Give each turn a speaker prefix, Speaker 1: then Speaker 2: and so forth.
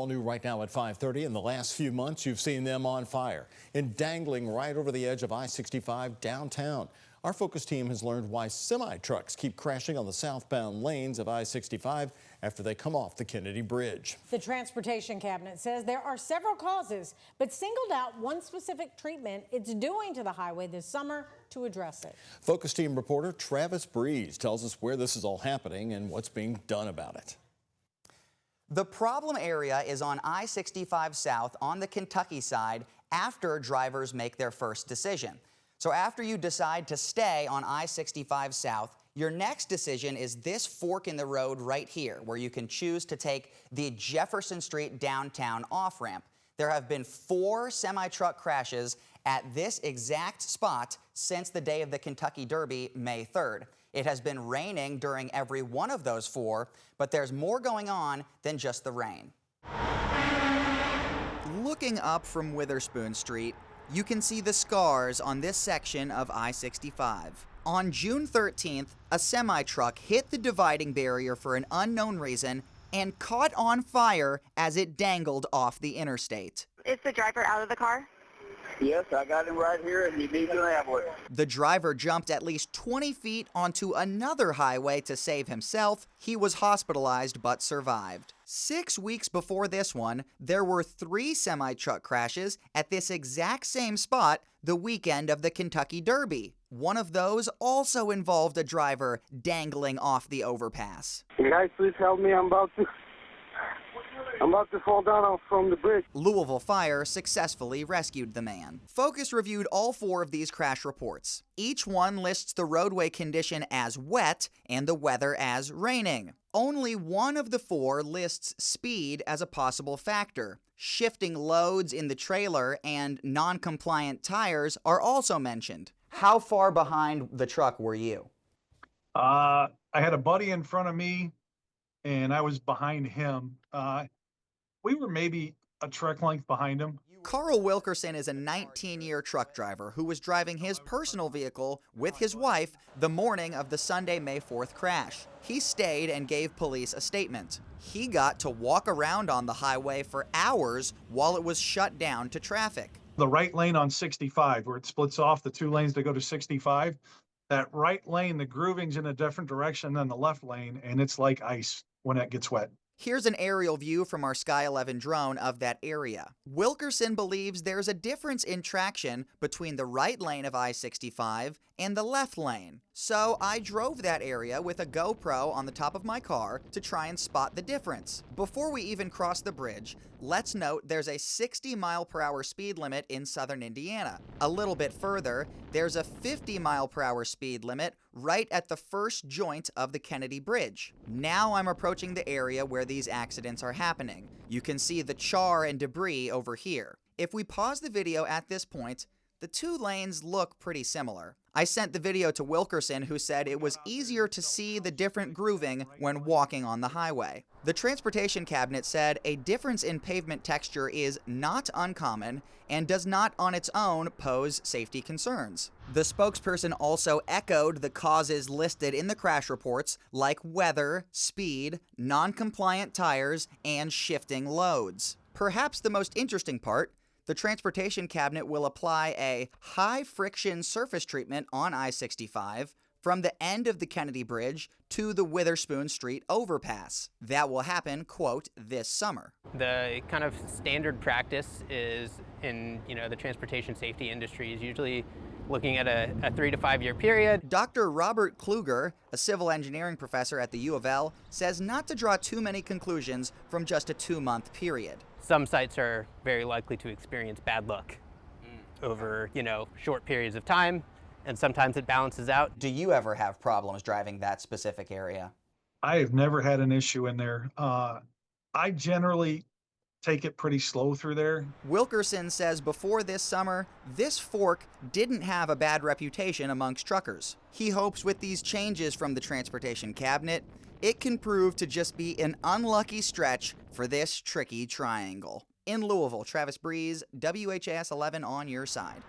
Speaker 1: all new right now at 5:30. In the last few months, you've seen them on fire and dangling right over the edge of I-65 downtown. Our focus team has learned why semi-trucks keep crashing on the southbound lanes of I-65 after they come off the Kennedy Bridge.
Speaker 2: The Transportation Cabinet says there are several causes, but singled out one specific treatment it's doing to the highway this summer to address it.
Speaker 1: Focus team reporter Travis Breeze tells us where this is all happening and what's being done about it.
Speaker 3: The problem area is on I-65 South on the Kentucky side after drivers make their first decision. So after you decide to stay on I-65 South, your next decision is this fork in the road right here, where you can choose to take the Jefferson Street downtown off-ramp. There have been 4 semi-truck crashes at this exact spot since the day of the Kentucky Derby, May 3rd. It has been raining during every one of those 4, but there's more going on than just the rain. Looking up from Witherspoon Street, you can see the scars on this section of I-65. On June 13th, a semi-truck hit the dividing barrier for an unknown reason and caught on fire as it dangled off the interstate.
Speaker 4: Is the driver out of the car?
Speaker 5: Yes, I got him right here, and you need an ambulance.
Speaker 3: The driver jumped at least 20 feet onto another highway to save himself. He was hospitalized but survived. 6 weeks before this one, there were 3 semi-truck crashes at this exact same spot the weekend of the Kentucky Derby. One of those also involved a driver dangling off the overpass.
Speaker 5: Hey guys, please help me. I'm about to fall down from the bridge.
Speaker 3: Louisville Fire successfully rescued the man. Focus reviewed all 4 of these crash reports. Each one lists the roadway condition as wet and the weather as raining. Only one of the 4 lists speed as a possible factor. Shifting loads in the trailer and non-compliant tires are also mentioned. How far behind the truck were you?
Speaker 6: I had a buddy in front of me, and I was behind him. We were maybe a truck length behind him.
Speaker 3: Carl Wilkerson is a 19-year truck driver who was driving his personal vehicle with his wife the morning of the Sunday, May 4th crash. He stayed and gave police a statement. He got to walk around on the highway for hours while it was shut down to traffic.
Speaker 6: The right lane on 65, where it splits off the 2 lanes to go to 65, that right lane, the grooving's in a different direction than the left lane, and it's like ice when it gets wet.
Speaker 3: Here's an aerial view from our Sky 11 drone of that area. Wilkerson believes there's a difference in traction between the right lane of I-65 and the left lane. So I drove that area with a GoPro on the top of my car to try and spot the difference. Before we even cross the bridge, let's note there's a 60-mile-per-hour speed limit in southern Indiana. A little bit further, there's a 50-mile-per-hour speed limit right at the first joint of the Kennedy Bridge. Now I'm approaching the area where these accidents are happening. You can see the char and debris over here. If we pause the video at this point, the 2 lanes look pretty similar. I sent the video to Wilkerson, who said it was easier to see the different grooving when walking on the highway. The Transportation Cabinet said a difference in pavement texture is not uncommon and does not on its own pose safety concerns. The spokesperson also echoed the causes listed in the crash reports, like weather, speed, non-compliant tires, and shifting loads. Perhaps the most interesting part, the Transportation Cabinet will apply a high-friction surface treatment on I-65 from the end of the Kennedy Bridge to the Witherspoon Street overpass. That will happen, quote, this summer.
Speaker 7: The kind of standard practice is in, the transportation safety industry is usually looking at a 3 to 5 year period.
Speaker 3: Dr. Robert Kluger, a civil engineering professor at the U of L, says not to draw too many conclusions from just a 2-month period.
Speaker 7: Some sites are very likely to experience bad luck over, short periods of time, and sometimes it balances out.
Speaker 3: Do you ever have problems driving that specific area?
Speaker 6: I have never had an issue in there. I generally take it pretty slow through there.
Speaker 3: Wilkerson says before this summer, this fork didn't have a bad reputation amongst truckers. He hopes with these changes from the Transportation Cabinet, it can prove to just be an unlucky stretch for this tricky triangle. In Louisville, Travis Breeze, WHAS 11 on your side.